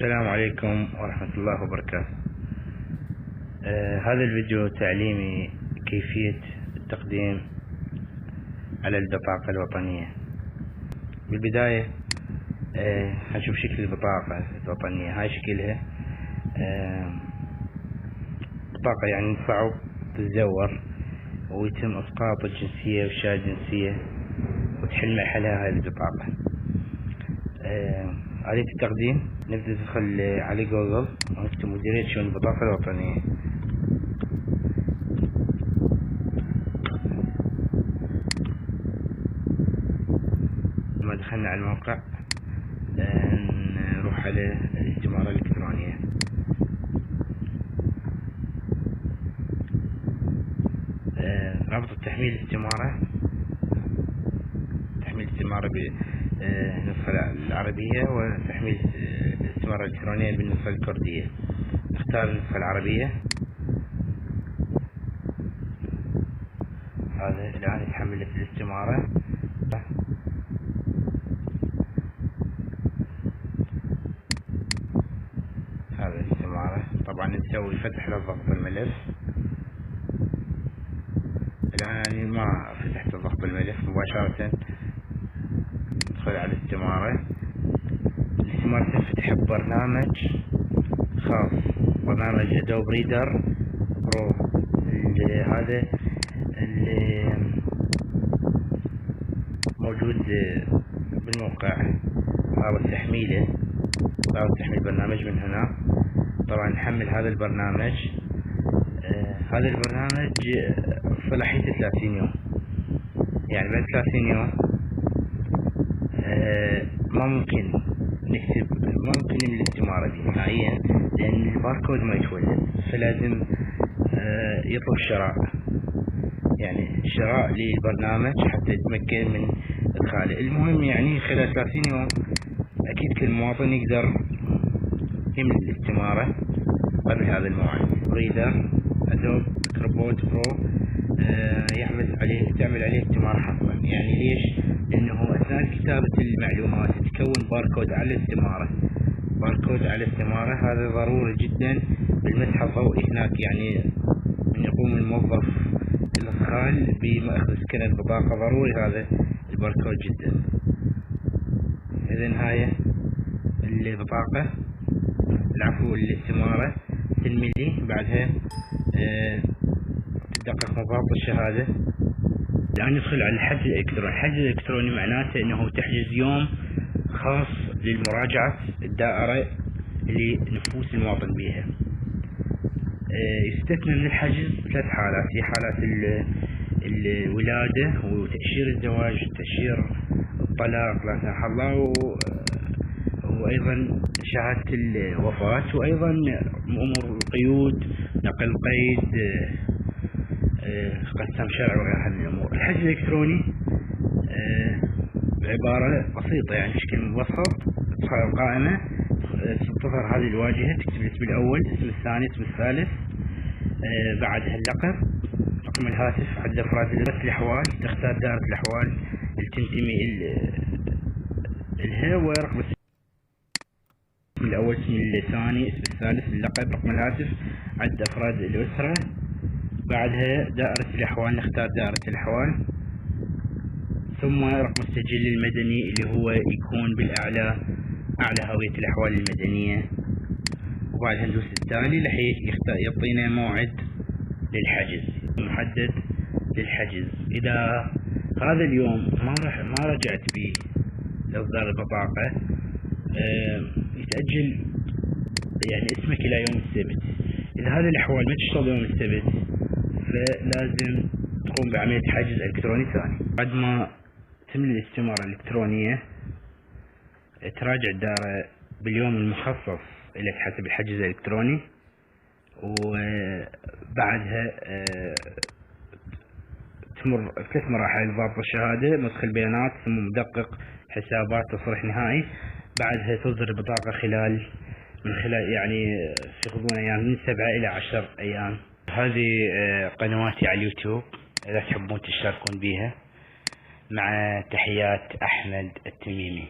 السلام عليكم ورحمة الله وبركاته. هذا الفيديو تعليمي كيفية التقديم على البطاقة الوطنية. بالبداية هنشوف شكل البطاقة الوطنية. هاي شكلها بطاقة يعني صعب تتزور ويتم اسقاط الجنسية وشهادة الجنسية وتحل محلها هاي البطاقة. آلية التقديم نبدأ ندخل على جوجل ونكتب مديرية شؤون البطاقة الوطنية. لما دخلنا على الموقع نروح على الاستمارة الإلكترونية. رابط تحميل الاستمارة بالنسخة العربية وتحميل الاستمارة الإلكترونية بالنسخة الكردية. نختار النسخة العربية. هذا الآن تحملت الاستمارة. هذا الاستمارة طبعا نسوي فتح لضغط الملف. الآن ما فتحت ضغط الملف مباشرة. ندخل على الاستمارة تنفتح ببرنامج خاص، برنامج ادوب ريدر برو. هذا اللي موجود بالموقع. حاول تحميل برنامج من هنا. طبعا نحمل هذا البرنامج. هذا البرنامج صلاحيته 30 يوم، يعني بعد 30 يوم ما ممكن نملي الاستمارة دي نهائيا، لأن الباركود ما يتولد، فلازم يطلب شراء للبرنامج حتى يتمكن من إدخاله. المهم يعني خلال 30 يوم أكيد كل مواطن يقدر يملي الاستمارة قبل هذا الموعد. ريدر ادوب كربوت برو تعمل عليه استمارة حصرا. يعني ليش؟ لأنه أثناء كتابة المعلومات تكون باركود على الاستمارة. هذا ضروري جدا بالمسح الضوئي هناك، يعني من يقوم الموظف الإدخال بمأخذ سكن البطاقة ضروري هذا الباركود جدا. إذن هاي البطاقة الاستمارة تنملي، بعدها تدقق مضابط الشهادة. الآن ندخل على الحجز الإلكتروني. الحجز الإلكتروني معناته أنه تحجز يوم خاص للمراجعة الدائرة اللي نفوس المواطن بها. يستثنى من الحجز 3 حالات، هي حالات الولادة وتأشير الزواج وتأشير الطلاق لا سمح الله، وأيضا شهادة الوفاة، وأيضا أمور القيود، نقل قيد، قسم شرع وغيرها من الأمور. الحجز الإلكتروني عبارة بسيطة، يعني بشكل مبسط تدخل القائمة، تظهر هذه الواجهة، تكتب الاسم الأول، الاسم الثاني، الاسم الثالث، بعدها اللقب، رقم الهاتف، عدد أفراد الأحوال، تختار دائرة الأحوال اللي تنتمي لها، ورقم الاسم الأول، اسم الثاني، اسم الثالث، اللقب، رقم الهاتف، عدد أفراد الأسرة. بعدها دائرة الأحوال، نختار دائرة الأحوال، ثم رقم السجل المدني اللي هو يكون بالأعلى، أعلى هوية الأحوال المدنية. وبعدها ندوس التالي لحين يعطينا موعد للحجز محدد للحجز. إذا هذا اليوم ما رجعت به لإصدار البطاقة، يتأجل يعني اسمك إلى يوم السبت. إذا هذه الأحوال ما تشتغل يوم السبت فلازم تقوم بعملية حجز إلكتروني ثاني. بعد ما تملي الاستمارة الإلكترونية تراجع الدائرة باليوم المخصص لك حسب الحجز الإلكتروني، وبعدها تمر 3 مراحل: ضبط الشهادة، مدخل بيانات، ثم مدقق حسابات، تصريح نهائي. بعدها تصدر البطاقة من خلال يعني في غضون أيام من 7 إلى 10 أيام. هذه قنواتي على اليوتيوب، إذا تحبون تشتركون بيها. مع تحيات أحمد التميمي.